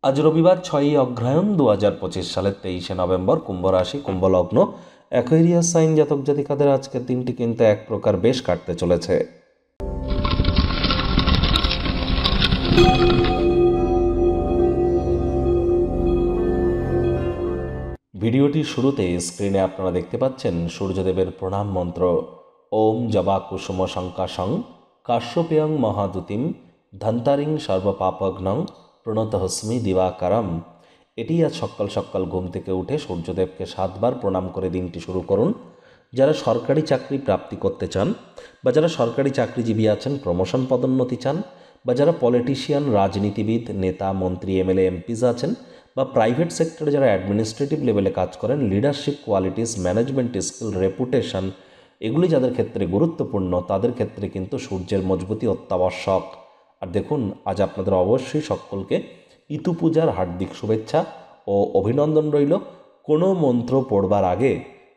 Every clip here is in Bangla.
আজ রবিবার 6ই অগ্রহায়ণ 2025 সালের 23শে নভেম্বর, কুম্ভ রাশি, কুম্ভ লগ্ন, অ্যাকোয়ারিয়াস সাইন জাতক জাতিকাদের আজকের দিনটি কিন্তু এক প্রকার বেশ কাটতে চলেছে। ভিডিওটির শুরুতে স্ক্রিনে আপনারা দেখতে পাচ্ছেন সূর্যদেবের প্রণাম মন্ত্র। ওম জবা কুসুম শঙ্কাশং কাশ্যপেয়ং মহাদুতিম ধন্তারিং সর্বপাপঘ্নং প্রণতহস্মি দিবাকারম। এটি আজ সকাল সকাল ঘুম থেকে উঠে সূর্যদেবকে 7 বার প্রণাম করে দিনটি শুরু করুন। যারা সরকারি চাকরি প্রাপ্তি করতে চান, বা যারা সরকারি চাকরিজীবী আছেন, প্রমোশন পদোন্নতি চান, বা যারা পলিটিশিয়ান, রাজনীতিবিদ, নেতা, মন্ত্রী, এমএলএ, এমপিস আছেন, বা প্রাইভেট সেক্টরে যারা অ্যাডমিনিস্ট্রেটিভ লেভেলে কাজ করেন, leadership qualities, management skill, reputation, এগুলি যাদের ক্ষেত্রে গুরুত্বপূর্ণ, তাদের ক্ষেত্রে কিন্তু সূর্যের মজবুতি অত্যাবশ্যক। আর দেখুন, আজ আপনাদের অবশ্যই সকলকে ইতু পূজার হার্দিক শুভেচ্ছা ও অভিনন্দন রইল। কোনো মন্ত্র পড়বার আগে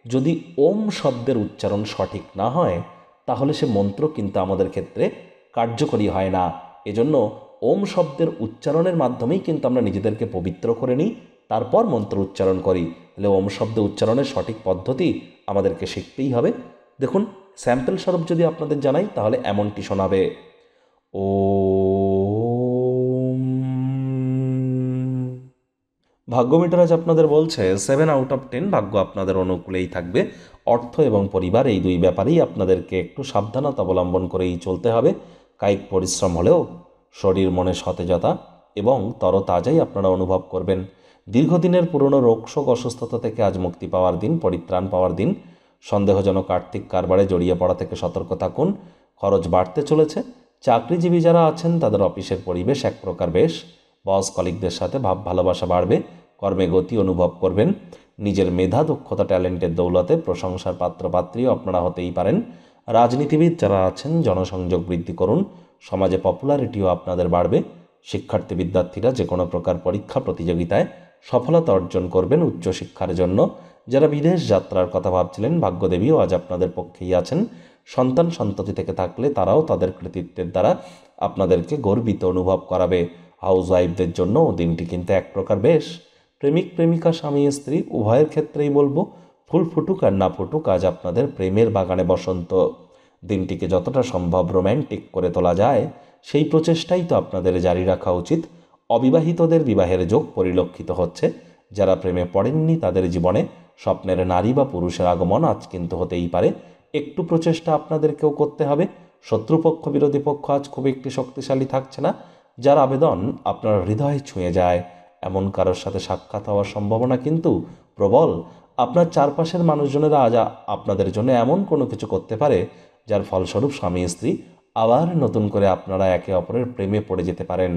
যদি ওম শব্দের উচ্চারণ সঠিক না হয়, তাহলে সে মন্ত্র কিন্তু আমাদের ক্ষেত্রে কার্যকরী হয় না। এজন্য ওম শব্দের উচ্চারণের মাধ্যমেই কিন্তু আমরা নিজেদেরকে পবিত্র করে নিই, তারপর মন্ত্র উচ্চারণ করি। তাহলে ওম শব্দ উচ্চারণের সঠিক পদ্ধতি আমাদেরকে শিখতেই হবে। দেখুন, স্যাম্পল স্বরূপ যদি আপনাদের জানাই, তাহলে এমনটি শোনাবে। ও ভাগ্য মিটার আজ আপনাদের বলছে 7 আউট অফ 10 ভাগ্য আপনাদের অনুকূলেই থাকবে। অর্থ এবং পরিবার, এই দুই ব্যাপারেই আপনাদেরকে একটু সাবধানতা অবলম্বন করেই চলতে হবে। কায়িক পরিশ্রম হলেও শরীর মনে সতেজতা এবং তরতাজাই আপনারা অনুভব করবেন। দীর্ঘদিনের পুরনো রোগশোক, অসুস্থতা থেকে আজ মুক্তি পাওয়ার দিন, পরিত্রাণ পাওয়ার দিন। সন্দেহজনক আর্থিক কারবারে জড়িয়ে পড়া থেকে সতর্ক থাকুন। খরচ বাড়তে চলেছে। চাকরিজীবী যারা আছেন, তাদের অফিসের পরিবেশ এক প্রকার বেশ। বস কলিগদের সাথে ভাব ভালোবাসা বাড়বে। কর্মে গতি অনুভব করবেন। নিজের মেধা, দক্ষতা, ট্যালেন্টের দৌলতে প্রশংসার পাত্রপাত্রীও আপনারা হতেই পারেন। রাজনীতিবিদ যারা আছেন, জনসংযোগ বৃদ্ধি করুন। সমাজে পপুলারিটিও আপনাদের বাড়বে। শিক্ষার্থী বিদ্যার্থীরা যে কোনো প্রকার পরীক্ষা প্রতিযোগিতায় সফলতা অর্জন করবেন উচ্চশিক্ষার জন্য। যারা বিদেশ যাত্রার কথা ভাবছিলেন, ভাগ্যদেবীও আজ আপনাদের পক্ষেই আছেন। সন্তান সন্ততি থেকে থাকলে তারাও তাদের কৃতিত্বের দ্বারা আপনাদেরকে গর্বিত অনুভব করাবে। হাউস ওয়াইফদের জন্য দিনটি কিন্তু এক প্রকার বেশ। প্রেমিক প্রেমিকা, স্বামী স্ত্রী উভয়ের ক্ষেত্রেই বলবো, ফুল ফুটুক আর না ফুটুক, আজ আপনাদের প্রেমের বাগানে বসন্ত। দিনটিকে যতটা সম্ভব রোম্যান্টিক করে তোলা যায়, সেই প্রচেষ্টাই তো আপনাদের জারি রাখা উচিত। অবিবাহিতদের বিবাহের যোগ পরিলক্ষিত হচ্ছে। যারা প্রেমে পড়েননি, তাদের জীবনে স্বপ্নের নারী বা পুরুষের আগমন আজ কিন্তু হতেই পারে। একটু প্রচেষ্টা আপনাদেরকেও করতে হবে। শত্রুপক্ষ, বিরোধী পক্ষ আজ খুব একটি শক্তিশালী থাকছে না। যার আবেদন আপনার হৃদয় ছুঁয়ে যায়, এমন কারোর সাথে সাক্ষাৎ হওয়ার সম্ভাবনা কিন্তু প্রবল। আপনার চারপাশের মানুষজনেরা আজ আপনাদের জন্য এমন কোনো কিছু করতে পারে, যার ফলস্বরূপ স্বামী স্ত্রী আবার নতুন করে আপনারা একে অপরের প্রেমে পড়ে যেতে পারেন।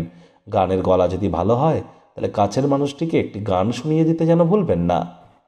গানের গলা যদি ভালো হয়, তাহলে কাছের মানুষটিকে একটি গান শুনিয়ে দিতে যেন ভুলবেন না।